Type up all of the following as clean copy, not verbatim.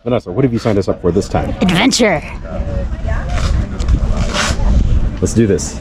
Vanessa, what have you signed us up for this time? Adventure. Let's do this.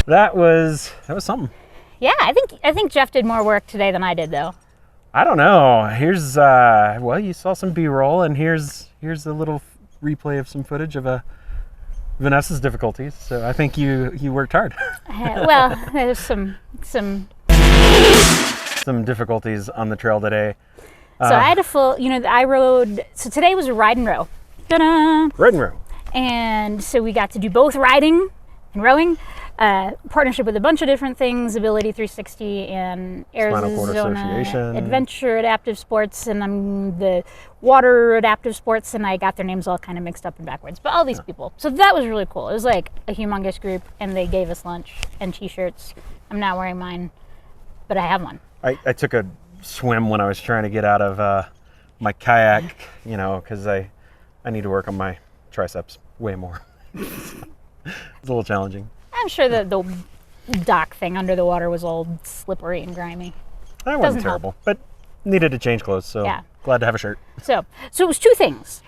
That was something. Yeah, I think Jeff did more work today than I did, though. I don't know. Here's well, you saw some B-roll, and here's a little replay of some footage of Vanessa's difficulties. So I think you worked hard. Well, there's some difficulties on the trail today. So I had a full, I rode. So today was a ride and row. Ta-da! Ride and row. And so we got to do both riding and rowing. Partnership with a bunch of different things, Ability 360 and Arizona Adventure Adaptive Sports, and I'm the Water Adaptive Sports, and I got their names all kind of mixed up and backwards, but all these people. So that was really cool. It was like a humongous group, and they gave us lunch and t-shirts. I'm not wearing mine, but I have one. I took a swim when I was trying to get out of my kayak, because I need to work on my triceps way more. It's a little challenging. I'm sure that the dock thing under the water was all slippery and grimy. That wasn't terrible, but needed to change clothes, so yeah. Glad to have a shirt. So it was two things.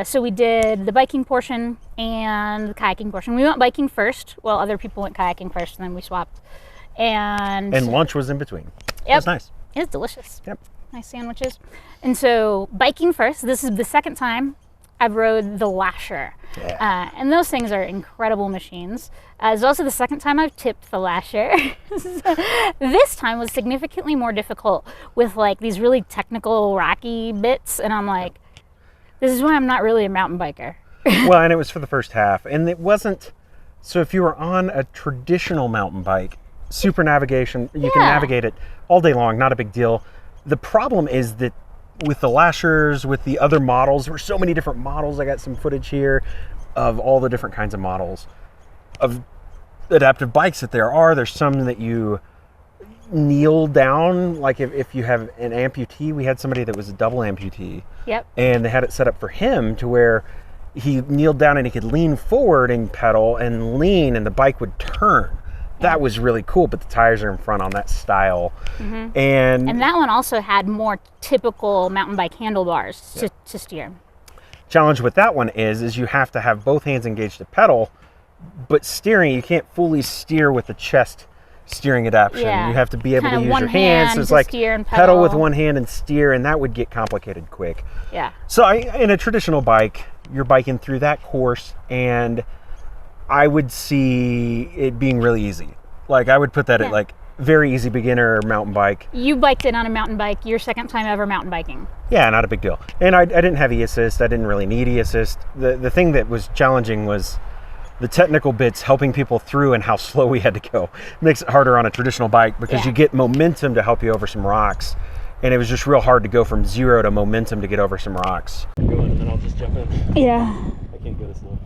So we did the biking portion and the kayaking portion. We went biking first, while other people went kayaking first, and then we swapped. And lunch was in between. Yep. It was nice. It was delicious. Yep. Nice sandwiches. And so biking first. This is the second time I've rode the Lasher. Yeah. And those things are incredible machines. It's also the second time I've tipped the Lasher. This time was significantly more difficult with like these really technical rocky bits. And I'm like, this is why I'm not really a mountain biker. Well, and it was for the first half. And it wasn't, so if you were on a traditional mountain bike, super navigation, you can navigate it all day long, not a big deal. The problem is that with the Lashers, with the other models, there were so many different models. I got some footage here of all the different kinds of models of adaptive bikes that there are. There's some that you kneel down, like if you have an amputee. We had somebody that was a double amputee. Yep. And they had it set up for him to where he kneeled down and he could lean forward and pedal and lean, and the bike would turn. That was really cool, but the tires are in front on that style. Mm-hmm. And that one also had more typical mountain bike handlebars to steer. Challenge with that one is you have to have both hands engaged to pedal, but steering, you can't fully steer with the chest steering adaptation. Yeah. You have to be able kind to of use your hands. So it's like pedal with one hand and steer, and that would get complicated quick. Yeah. So in a traditional bike, you're biking through that course, and I would see it being really easy. Like I would put that at like very easy beginner mountain bike. You biked it on a mountain bike, your second time ever mountain biking. Yeah, not a big deal. And I didn't have e-assist. I didn't really need e-assist. The thing that was challenging was the technical bits, helping people through, and how slow we had to go. It makes it harder on a traditional bike because you get momentum to help you over some rocks. And it was just real hard to go from 0 to momentum to get over some rocks. And then I'll just jump in. Yeah. I can't go this slow.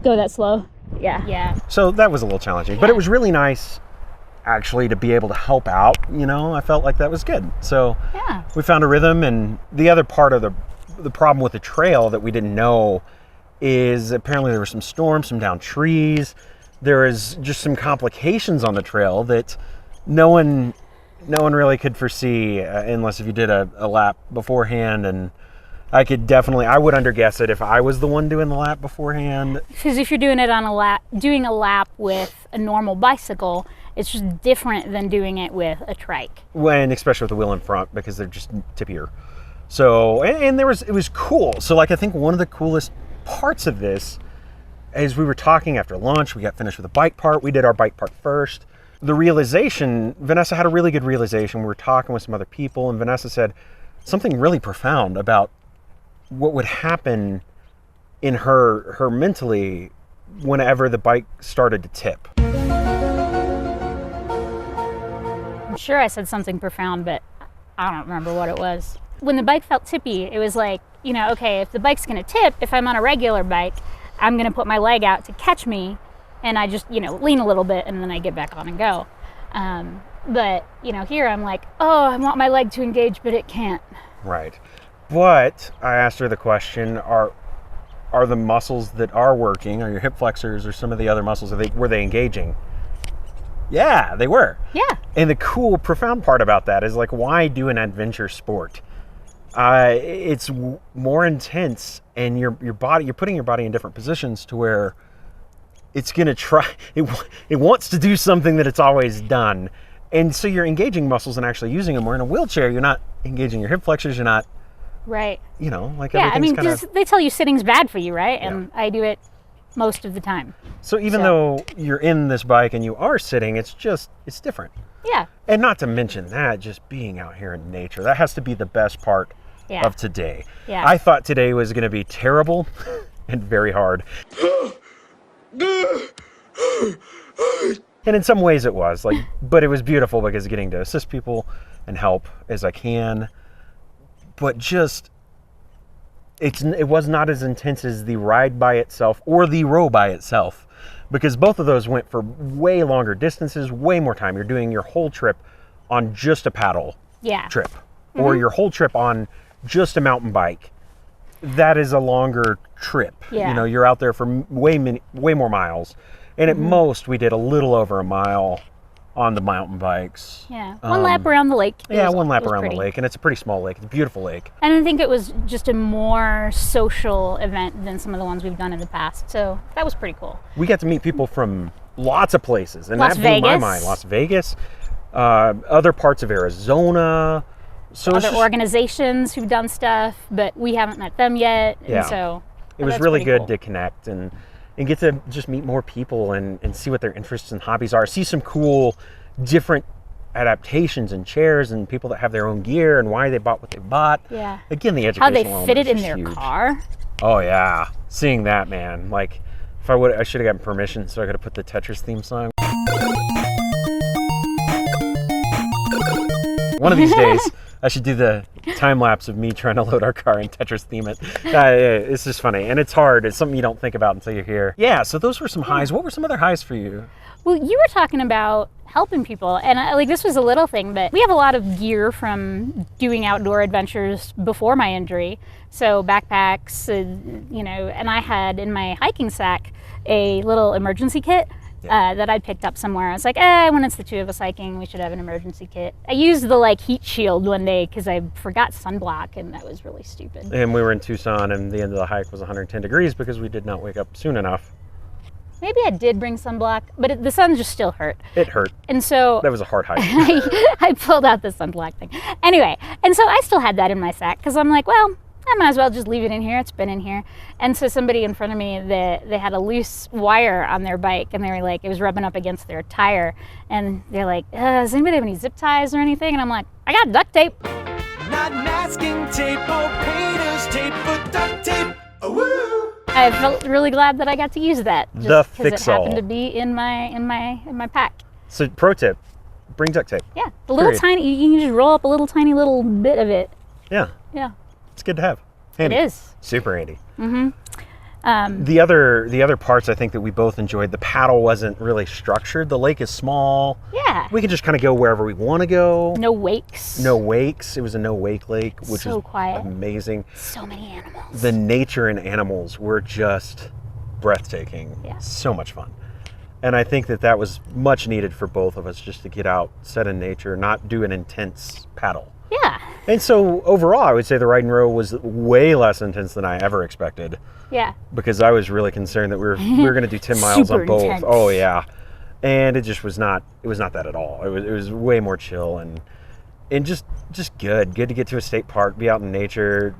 Go that slow? Yeah. Yeah. So that was a little challenging, but it was really nice actually to be able to help out. You know, I felt like that was good. So we found a rhythm. And the other part of the problem with the trail that we didn't know is apparently there were some storms, some downed trees. There is just some complications on the trail that no one really could foresee unless if you did a lap beforehand. And I would underguess it if I was the one doing the lap beforehand. Because if you're doing it on doing a lap with a normal bicycle, it's just different than doing it with a trike. When, especially with the wheel in front, because they're just tippier. So, and it was cool. So like, I think one of the coolest parts of this, as we were talking after lunch, we got finished with the bike part. We did our bike part first. The realization, Vanessa had a really good realization. We were talking with some other people, and Vanessa said something really profound about what would happen in her mentally whenever the bike started to tip. I'm sure I said something profound, but I don't remember what it was. When the bike felt tippy, it was like, you know, okay, if the bike's gonna tip, if I'm on a regular bike, I'm gonna put my leg out to catch me, and I just, you know, lean a little bit, and then I get back on and go. But, you know, here I'm like, oh, I want my leg to engage, but it can't. Right. But I asked her the question, are the muscles that are working, are your hip flexors or some of the other muscles, were they engaging? Yeah, they were. Yeah. And the cool, profound part about that is, like, why do an adventure sport? It's more intense, and you're putting your body in different positions to where it's going to try, it wants to do something that it's always done. And so you're engaging muscles and actually using them. Where in a wheelchair, you're not engaging your hip flexors, you're not, right. You know, like, yeah, I mean, because they tell you sitting's bad for you, right? And I do it most of the time. So even though you're in this bike and you are sitting, it's different. Yeah. And not to mention that, just being out here in nature, that has to be the best part of today. Yeah. I thought today was going to be terrible and very hard. And in some ways it was, like, but it was beautiful because getting to assist people and help as I can. But just, it was not as intense as the ride by itself or the row by itself, because both of those went for way longer distances, way more time. You're doing your whole trip on just a paddle trip, or your whole trip on just a mountain bike. That is a longer trip. Yeah. You know, you're out there for way more miles. And at most, we did a little over a mile on the mountain bikes. Yeah, one lap around the lake. One lap around the lake, and it's a pretty small lake. It's a beautiful lake. And I think it was just a more social event than some of the ones we've done in the past. So that was pretty cool. We got to meet people from lots of places, and Las that blew my Vegas. mind. Las Vegas, other parts of Arizona. So Other organizations who've done stuff, but we haven't met them yet. Yeah. And so it was really good to connect and get to just meet more people and see what their interests and hobbies are. See some cool, different adaptations and chairs and people that have their own gear and why they bought what they bought. Yeah. Again, the how educational they fit it in is their huge. car. Oh yeah, seeing that, man. Like, if I should have gotten permission so I could have put the Tetris theme song. One of these days, I should do the time lapse of me trying to load our car and Tetris theme it. It's just funny, and it's hard. It's something you don't think about until you're here. Yeah, so those were some highs. What were some other highs for you? Well, you were talking about helping people, and like this was a little thing, but we have a lot of gear from doing outdoor adventures before my injury. So backpacks, you know, and I had in my hiking sack a little emergency kit. That I'd picked up somewhere. I was like, when it's the two of us hiking, we should have an emergency kit. I used the like heat shield one day because I forgot sunblock, and that was really stupid. And we were in Tucson, and the end of the hike was 110 degrees because we did not wake up soon enough. Maybe I did bring sunblock, but the sun just still hurt. It hurt. And so that was a hard hike. I pulled out the sunblock thing. Anyway, and so I still had that in my sack because I'm like, well, I might as well just leave it in here. It's been in here. And so somebody in front of me, they had a loose wire on their bike, and they were like, it was rubbing up against their tire. And they're like, does anybody have any zip ties or anything? And I'm like, I got duct tape. Not masking tape or painter's tape, but duct tape. Oh, woo. I felt really glad that I got to use that. Just The because it fix-all. happened to be in my pack. So pro tip, bring duct tape. Yeah, the little Period. tiny. You can just roll up a little tiny little bit of it. Yeah, Yeah, it's good to have. Handy. it is. Super handy. The other parts I think that we both enjoyed, the paddle wasn't really structured. The lake is small. Yeah. We could just kind of go wherever we want to go. No wakes. No wakes. It was a no wake lake, which So is quiet. amazing. So many animals. The nature and animals were just breathtaking. Yeah. So much fun. And I think that was much needed for both of us, just to get out, set in nature, not do an intense paddle. Yeah. And so overall, I would say the ride and row was way less intense than I ever expected, Yeah. because I was really concerned that we were going to do 10 miles Super on both. intense. Oh yeah. And it just was not, it was not that at all. It was way more chill and just good to get to a state park, be out in nature,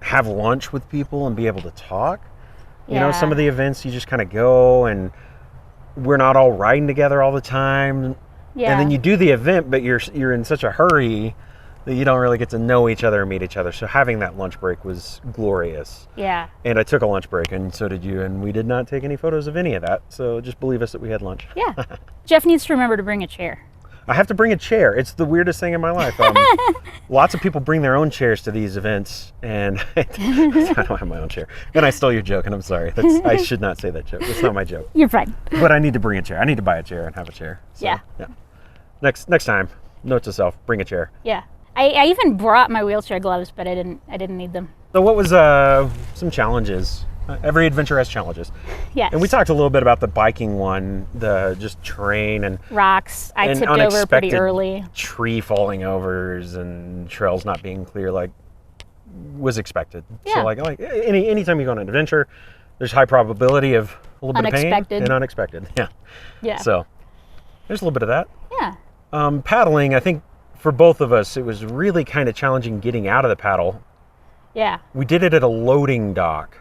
have lunch with people and be able to talk. You know, some of the events you just kind of go and we're not all riding together all the time. Yeah. And then you do the event, but you're in such a hurry that you don't really get to know each other or meet each other. So having that lunch break was glorious. Yeah. And I took a lunch break, and so did you, and we did not take any photos of any of that. So just believe us that we had lunch. Yeah. Jeff needs to remember to bring a chair. I have to bring a chair. It's the weirdest thing in my life. Lots of people bring their own chairs to these events, and I don't have my own chair. And I stole your joke, and I'm sorry. I should not say that joke. It's not my joke. You're fine. But I need to bring a chair. I need to buy a chair and have a chair. So, Yeah. Next time, note to self: bring a chair. Yeah. I even brought my wheelchair gloves, but I didn't need them. So what was some challenges? Every adventure has challenges. Yes. And we talked a little bit about the biking one, the just terrain and Rocks. I and tipped over pretty unexpected early. tree falling overs and trails not being clear like was expected. Yeah. So like anytime you go on an adventure, there's high probability of a little bit of Unexpected. pain and unexpected. Yeah. Yeah. So there's a little bit of that. Yeah. Paddling, I think for both of us, it was really kind of challenging getting out of the paddle. Yeah. We did it at a loading dock,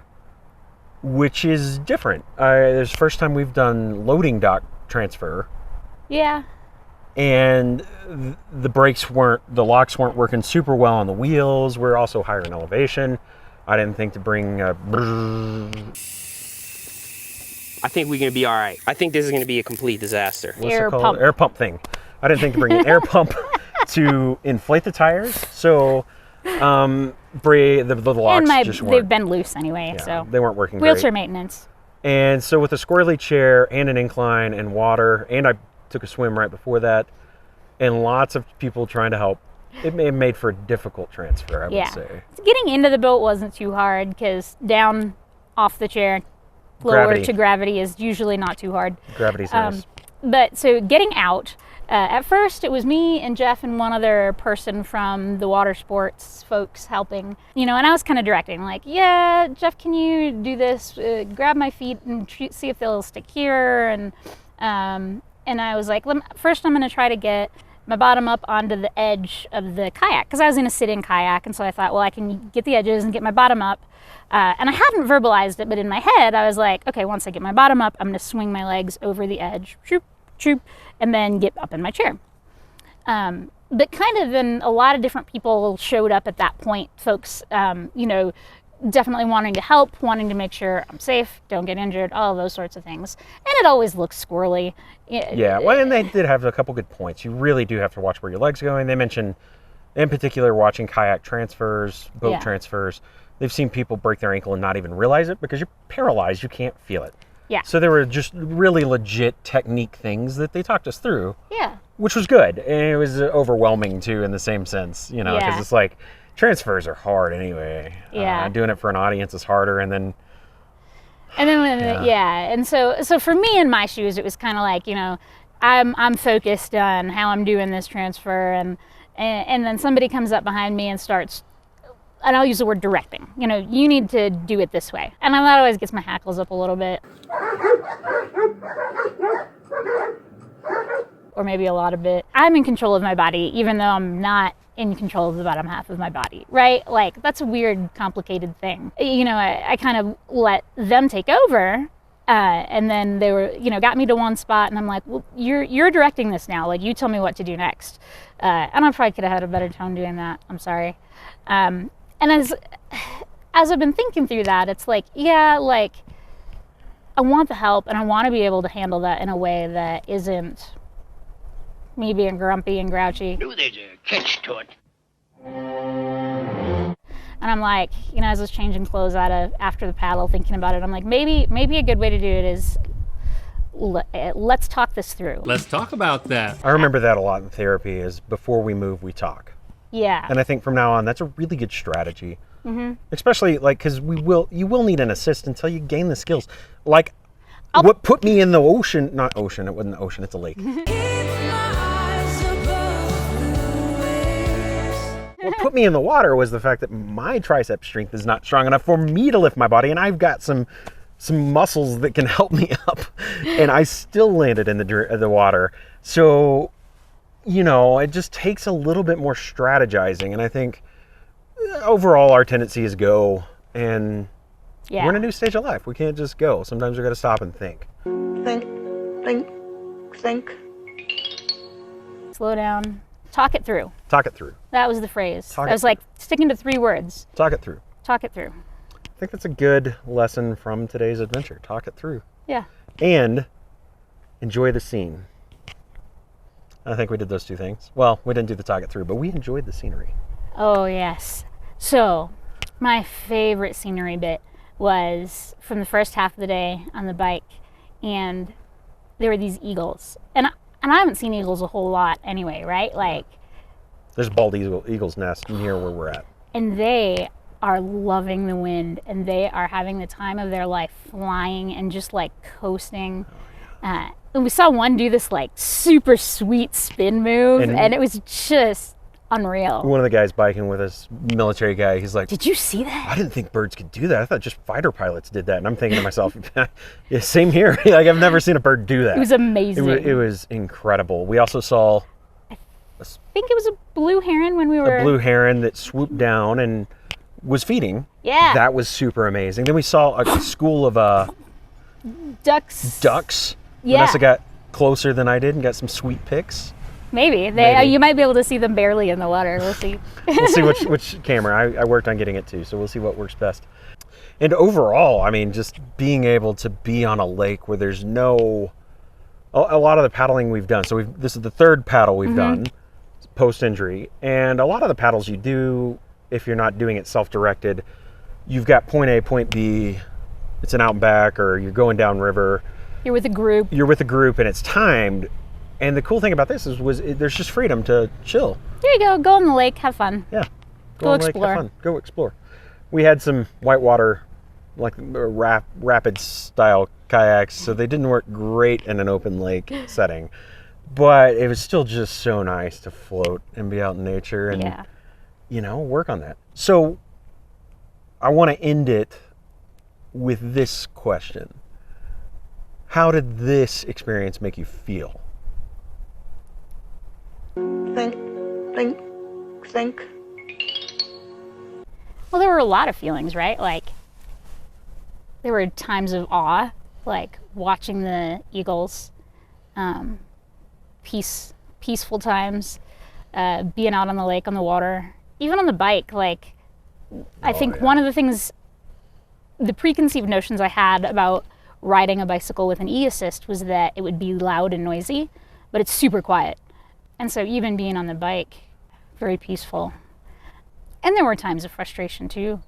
which is different. It's the first time we've done loading dock transfer, Yeah. and the locks weren't working super well on the wheels. We're also higher in elevation. I didn't think to bring a I think we're gonna be all right. I think this is gonna be a complete disaster. Air pump. Air pump thing. I didn't think to bring an air pump to inflate the tires. So the locks And just they've weren't. been loose anyway, so They weren't working wheelchair great. maintenance. And so with a squirrely chair and an incline and water, and I took a swim right before that, and lots of people trying to help, it made for a difficult transfer, I would say. Getting into the boat wasn't too hard because down off the chair, lower Gravity. to gravity is usually not too hard. Gravity's nice. But so getting out, at first it was me and Jeff and one other person from the water sports folks helping, and I was kind of directing, like, yeah, Jeff, can you do this? Grab my feet and see if they'll stick here. And I was like, first I'm going to try to get my bottom up onto the edge of the kayak because I was in a sit-in kayak, and so I thought, well, I can get the edges and get my bottom up. And I hadn't verbalized it, but in my head I was like, okay, once I get my bottom up, I'm going to swing my legs over the edge, shoop, shoop, and then get up in my chair. But kind of then a lot of different people showed up at that point, folks, definitely wanting to help, wanting to make sure I'm safe, don't get injured, all of those sorts of things. And it always looks squirrely. Yeah, well, and they did have a couple good points. You really do have to watch where your leg's going. They mentioned, in particular, watching kayak transfers, boat transfers. They've seen people break their ankle and not even realize it because you're paralyzed. You can't feel it. Yeah. So there were just really legit technique things that they talked us through. Yeah. Which was good. And it was overwhelming, too, in the same sense, because it's like, transfers are hard anyway. Yeah. Doing it for an audience is harder, and then... And so for me in my shoes, it was kind of like, I'm focused on how I'm doing this transfer, and then somebody comes up behind me and starts, and I'll use the word directing. You need to do it this way, and that always gets my hackles up a little bit, or maybe a lot of it. I'm in control of my body, even though I'm not in control of the bottom half of my body, right? Like, that's a weird, complicated thing. I kind of let them take over, and then they were, got me to one spot, and I'm like, well, you're directing this now. Like, you tell me what to do next. And I probably could have had a better tone doing that. I'm sorry. And as I've been thinking through that, it's like, yeah, like I want the help and I want to be able to handle that in a way that isn't me being grumpy and grouchy. There's a catch to it. And I'm like, you know, as I was changing clothes after the paddle, thinking about it, I'm like, maybe a good way to do it is let's talk this through. Let's talk about that. I remember that a lot in therapy is before we move, we talk. Yeah. And I think from now on, that's a really good strategy. Especially like, because you will need an assist until you gain the skills. Like, what put me in the ocean, not ocean, it wasn't the ocean, it's a lake. What put me in the water was the fact that my tricep strength is not strong enough for me to lift my body, and I've got some muscles that can help me up, and I still landed in the water. So, you know, it just takes a little bit more strategizing, and I think overall our tendency is go, and we're in a new stage of life. We can't just go. Sometimes we got to stop and think. Think. Slow down. Talk it through. Talk it through. That was the phrase. I was like sticking to 3 words. Talk it through. Talk it through. I think that's a good lesson from today's adventure. Talk it through. Yeah. And enjoy the scene. I think we did those 2 things. Well, we didn't do the talk it through, but we enjoyed the scenery. Oh, yes. So, my favorite scenery bit was from the first half of the day on the bike, and there were these eagles. And I haven't seen eagles a whole lot anyway, right? Like, there's a bald eagle's nest near where we're at. And they are loving the wind, and they are having the time of their life flying and just like coasting. And we saw one do this like super sweet spin move, and it was just unreal. One of the guys biking with us, military guy, he's like, "Did you see that? I didn't think birds could do that. I thought just fighter pilots did that." And I'm thinking to myself, yeah, same here. Like, I've never seen a bird do that. It was amazing. It was incredible. We also saw, I think it was a blue heron when we were... a blue heron that swooped down and was feeding. Yeah. That was super amazing. Then we saw a school of ducks. Yeah. Vanessa got closer than I did and got some sweet pics. Maybe. You might be able to see them barely in the water. We'll see. We'll see which camera. I worked on getting it too, so we'll see what works best. And overall, I mean, just being able to be on a lake where there's no... A lot of the paddling we've done, so this is the 3rd paddle we've done post-injury, and a lot of the paddles you do, if you're not doing it self-directed, you've got point A, point B, it's an out and back, or you're going down river. You're with a group. And it's timed. And the cool thing about this there's just freedom to chill. There you go. Go on the lake. Have fun. Yeah. Go on the explore. Lake, have fun. Go explore. We had some whitewater, like rapid style kayaks, so they didn't work great in an open lake setting. But it was still just so nice to float and be out in nature and, you know, work on that. So I want to end it with this question. How did this experience make you feel? Think. Well, there were a lot of feelings, right? Like, there were times of awe, like watching the eagles, peaceful times, being out on the lake, on the water, even on the bike. Like, I think one of the things, the preconceived notions I had about riding a bicycle with an e-assist was that it would be loud and noisy, but it's super quiet. And so even being on the bike, very peaceful. And there were times of frustration too,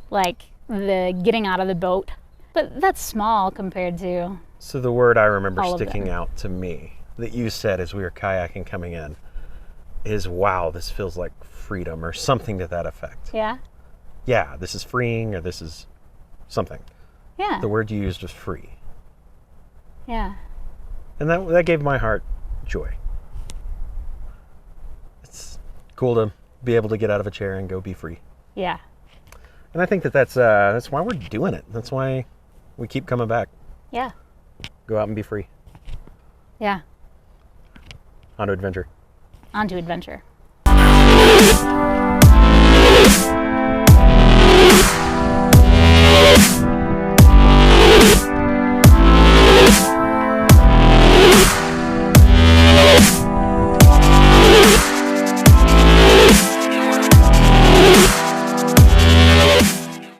like the getting out of the boat, but that's small compared to... So the word I remember sticking out to me that you said as we were kayaking coming in is, wow, this feels like freedom, or something to that effect. Yeah? Yeah, this is freeing, or this is something. Yeah. The word you used was free. Yeah. And that gave my heart joy. It's cool to be able to get out of a chair and go be free. Yeah. And I think that's why we're doing it. That's why we keep coming back. Yeah. Go out and be free. Yeah. On to adventure. On to adventure.